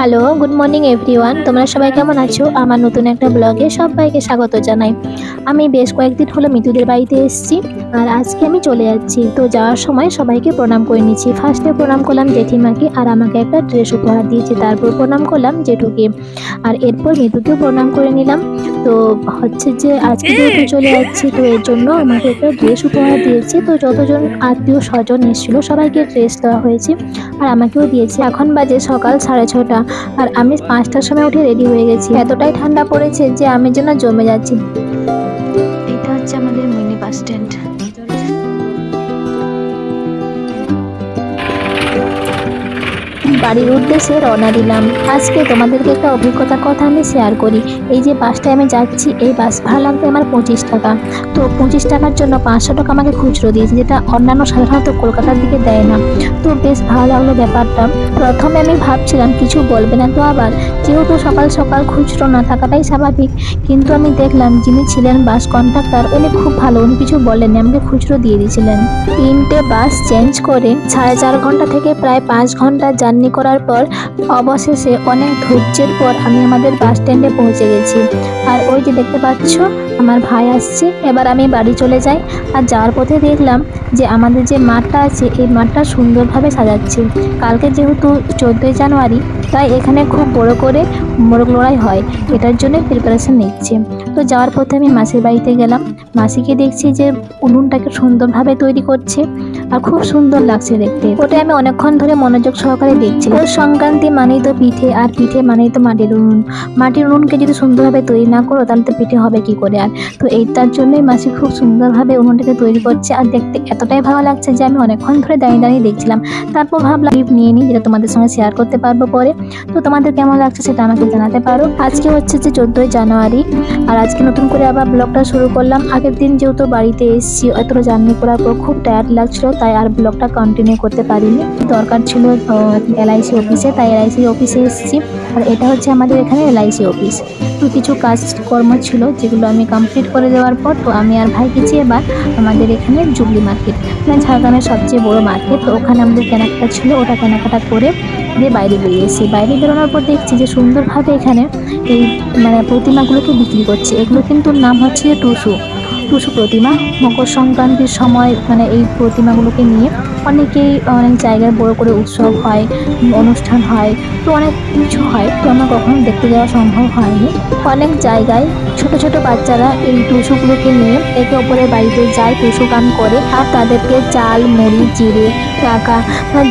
Hello, good morning everyone. তোমরা সবাই কেমন আছো? আমার নতুন একটা ব্লগে সবাইকে স্বাগত জানাই। আমি বেশ কয়েকদিন হলো মিতুদের বাড়িতে এসেছি, আর আজকে আমি চলে যাচ্ছি। তো যাওয়ার সময় সবাইকে প্রণাম করে নিচ্ছি। ফার্স্টে প্রণাম করলাম জেঠিমাকে, আর আমাকে একটা ড্রেস উপহার দিয়েছে। তারপর প্রণাম করলাম জেঠুকে, আর এরপর মিতুকেও প্রণাম করে নিলাম। তো হচ্ছে যে আজকে যেহেতু চলে যাচ্ছি, তো এর জন্য আমাকে একটা ড্রেস উপহার দিয়েছে। তো যতজন আত্মীয় স্বজন এসেছিল সবাইকে ড্রেস দেওয়া হয়েছে, আর আমাকেও দিয়েছে। এখন বাজে সকাল 6:30, আর আমি 5টার সময় উঠে রেডি হয়ে গেছি। এতটাই ঠান্ডা পড়েছে যে আমি যেন জমে যাচ্ছি। এটা হচ্ছে আমাদের মিনি বাস স্ট্যান্ড। বাড়ির উদ্দেশ্যে রওনা দিলাম। আজকে তোমাদেরকে একটা অভিজ্ঞতার কথা আমি শেয়ার করি। এই যে বাসটায় আমি যাচ্ছি, এই বাস ভাড়া লাগবে আমার 25 টাকা। তো 25 টাকার জন্য 500 টাকা আমাকে খুচরো দিয়েছে, যেটা অন্যান্য সাধারণত কলকাতার দিকে দেয় না। তো বেশ ভালো লাগলো ব্যাপারটা। প্রথমে আমি ভাবছিলাম কিছু বলবে না, তো আবার যেহেতু সকাল সকাল খুচরো না থাকাটাই স্বাভাবিক। কিন্তু আমি দেখলাম যিনি ছিলেন বাস কন্ডাক্টর, উনি খুব ভালো, উনি কিছু বলেননি, আমাকে খুচরো দিয়ে দিয়েছিলেন। 3টে বাস চেঞ্জ করে 4.5 ঘন্টা থেকে প্রায় 5 ঘন্টা জার্নি করার পর অবশেষে অনেক ধৈর্যের পর আমি আমাদের বাস স্ট্যান্ডে পৌঁছে গেছি। আর ওই যে দেখতে পাচ্ছ আমার ভাই আসছে। এবার আমি বাড়ি চলে যাই। আর যাওয়ার পথে দেখলাম যে আমাদের যে মাঠটা আছে, এই মাঠটা সুন্দরভাবে সাজাচ্ছে। কালকে যেহেতু 14ই জানুয়ারি, তাই এখানে খুব বড় করে মোরগ লড়াই হয়, এটার জন্য প্রিপারেশন নিচ্ছে। তো যাওয়ার পথে আমি মাসির বাড়িতে গেলাম। মাসিকে দেখছি যে উনুনটাকে সুন্দরভাবে তৈরি করছে, আর খুব সুন্দর লাগছে দেখতে। ওটা আমি অনেকক্ষণ ধরে মনোযোগ সহকারে দেখছি। পৌষ সংক্রান্তি মানেই তো পিঠে, আর পিঠে মানেই তো মাটির উনুন। মাটির উনুনকে যদি সুন্দরভাবে তৈরি না করো, তাহলে তো পিঠে হবে কি করে? আর তো এইটার জন্যই মাসি খুব সুন্দরভাবে উনুনটাকে তৈরি করছে, আর দেখতে এতটাই ভালো লাগছে যে আমি অনেকক্ষণ ধরে দাঁড়িয়ে দাঁড়িয়ে দেখছিলাম। তারপর ভাবলাম ক্লিপ নিয়ে নিই, যেটা তোমাদের সঙ্গে শেয়ার করতে পারবো পরে। তো তোমাদের কেমন লাগছে সেটা আমাকে জানাতে পারো। আজকে হচ্ছে যে 14ই জানুয়ারি, আর আজকে নতুন করে আবার ব্লগটা শুরু করলাম। আগের দিন যেহেতু বাড়িতে এসেছি, এতটা জার্নি করার পর খুব টায়ার্ড লাগছিল, তাই আর ব্লগটা কন্টিনিউ করতে পারিনি। দরকার ছিল LIC অফিসে, তাই LIC অফিসে এসেছি। আর এটা হচ্ছে আমাদের এখানে LIC অফিস। তো কিছু কাজকর্ম ছিল যেগুলো আমি কমপ্লিট করে দেওয়ার পর, তো আমি আর ভাই গেছি এবার আমাদের এখানে জুবলি মার্কেট, মানে ঝাড়গ্রামের সবচেয়ে বড় মার্কেট। তো ওখানে আমাদের কেনাকাটা ছিল, ওটা কেনাকাটা করে দিয়ে বাইরে বেরিয়েছি। বাইরে বেরোনোর পর দেখছি যে সুন্দরভাবে এখানে এই মানে প্রতিমাগুলোকে বিক্রি করছে। এগুলো কিন্তু নাম হচ্ছে টুসু প্রতিমা। মকর সংক্রান্তির সময় মানে এই প্রতিমাগুলোকে নিয়ে অনেকেই অনেক জায়গায় বড় করে উৎসব হয়, অনুষ্ঠান হয়, তো অনেক কিছু হয়। তো আমার কখনো দেখতে যাওয়া সম্ভব হয়নি। অনেক জায়গায় ছোট ছোট বাচ্চারা এই টুসুগুলোকে নিয়ে একে অপরের বাড়িতে যায়, টুসু গান করে, আর তাদেরকে চাল, মুড়ি, জিরে, টাকা,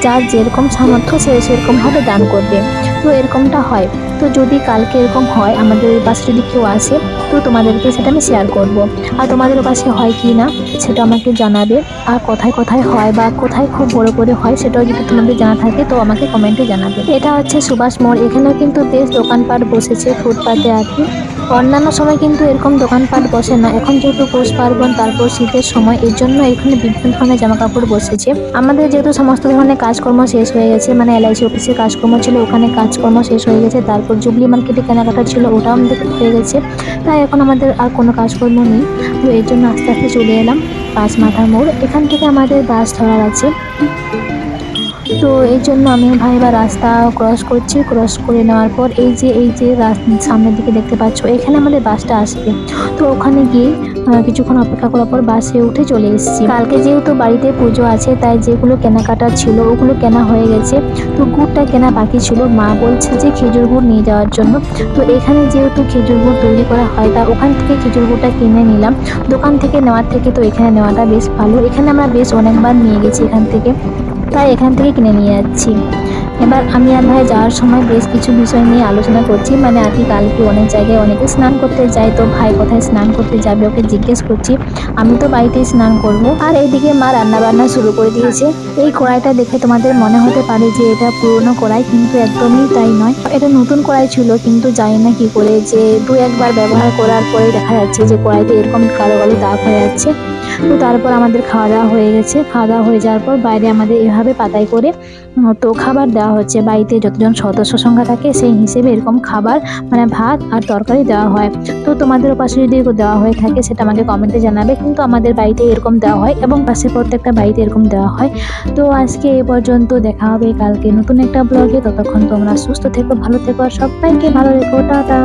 যার যেরকম সামর্থ্য সে সেরকমভাবে দান করবে। তো এরকমটা হয়। তো যদি কালকে এরকম হয়, আমাদের পাশে যদি কেউ আসে, তো তোমাদেরকে সেটা আমি শেয়ার করব। আর তোমাদের পাশে হয় কি না সেটা আমাকে জানাবে। আর কোথায় কোথায় হয় বা কোথায় খুব বড় করে হয়, সেটাও যদি তোমাদের জানা থাকে তো আমাকে কমেন্টে জানাবে। এটা হচ্ছে সুভাষ মোড়। এখানেও কিন্তু বেশ দোকানপাট বসেছে ফুটপাতে আর কি। অন্যান্য সময় কিন্তু এরকম দোকানপাট বসে না। এখন যেহেতু পৌষ পার্বণ, তারপর শীতের সময়, এর জন্য এখানে বিভিন্ন ধরনের জামা কাপড় বসেছে। আমাদের যেহেতু সমস্ত ধরনের কাজকর্ম শেষ হয়ে গেছে, মানে LIC অফিসে কাজকর্ম ছিল, ওখানে কাজকর্ম শেষ হয়ে গেছে। তারপর জুবলি মার্কেটে কেনাকাটা ছিল, ওটাও আমাদের হয়ে গেছে। তাই এখন আমাদের আর কোনো কাজকর্ম নেই। তো এর জন্য আস্তে আস্তে চলে এলাম 5 মাথা মোড়। এখান থেকে আমাদের বাস ধরার আছে। তো এই জন্য আমি ভাই বা রাস্তা ক্রস করছি। ক্রস করে নেওয়ার পর এই যে সামনের দিকে দেখতে পাচ্ছ, এখানে আমাদের বাসটা আসবে। তো ওখানে গিয়ে কিছুক্ষণ অপেক্ষা করার পর বাসে উঠে চলে এসেছি। কালকে যেহেতু বাড়িতে পুজো আছে, তাই যেগুলো কেনাকাটা ছিল ওগুলো কেনা হয়ে গেছে। তো গুড়টা কেনা বাকি ছিল। মা বলছে যে খেজুর গুড় নিয়ে যাওয়ার জন্য। তো এখানে যেহেতু খেজুর গুড় তৈরি করা হয়, তা ওখান থেকে খেজুর গুড়টা কিনে নিলাম। দোকান থেকে নেওয়ার থেকে তো এখানে নেওয়াটা বেশ ভালো। এখানে আমরা বেশ অনেকবার নিয়ে গেছি এখান থেকে, তাই এখান থেকে কিনে নিয়ে যাচ্ছি। এবার আমি আর ভাই যাওয়ার সময় বেশ কিছু বিষয় নিয়ে আলোচনা করছি। মানে আর কি, কালকে অনেক জায়গায় অনেকে স্নান করতে যায়, তো ভাই কোথায় স্নান করতে যাবে ওকে জিজ্ঞেস করছি। আমি তো বাড়িতেই স্নান করব। আর এইদিকে মা রান্না বান্না শুরু করে দিয়েছে। এই কড়াইটা দেখে তোমাদের মনে হতে পারে যে এটা পুরনো কড়াই, কিন্তু একদমই তাই নয়। এটা নতুন কড়াই ছিল, কিন্তু জানি না কি করে যে 2-1 বার ব্যবহার করার পরে দেখা যাচ্ছে যে কড়াইতে এরকম কালো কালো দাগ হয়ে যাচ্ছে। তো তারপর আমাদের খাওয়া দাওয়া হয়ে গেছে। খাওয়া দাওয়া হয়ে যাওয়ার পর বাইরে আমাদের এভাবে পাতায় করে তো খাবার দেওয়া হচ্ছে, বাড়িতে যতজন সদস্য সংখ্যা থাকে সেই হিসেবে এরকম খাবার মানে ভাত আর তরকারি দেওয়া হয়। তো তোমাদের পাশে যদি এরকম দেওয়া হয়ে থাকে সেটা আমাকে কমেন্টে জানাবে, কিন্তু আমাদের বাড়িতে এরকম দেওয়া হয় এবং পাশে প্রত্যেকটা বাড়িতে এরকম দেওয়া হয়। তো আজকে এ পর্যন্ত, দেখা হবে কালকে নতুন একটা ব্লগে। ততক্ষণ তোমরা সুস্থ থেকো, ভালো থেকো আর সবাইকে ভালো রেখো। টাটা।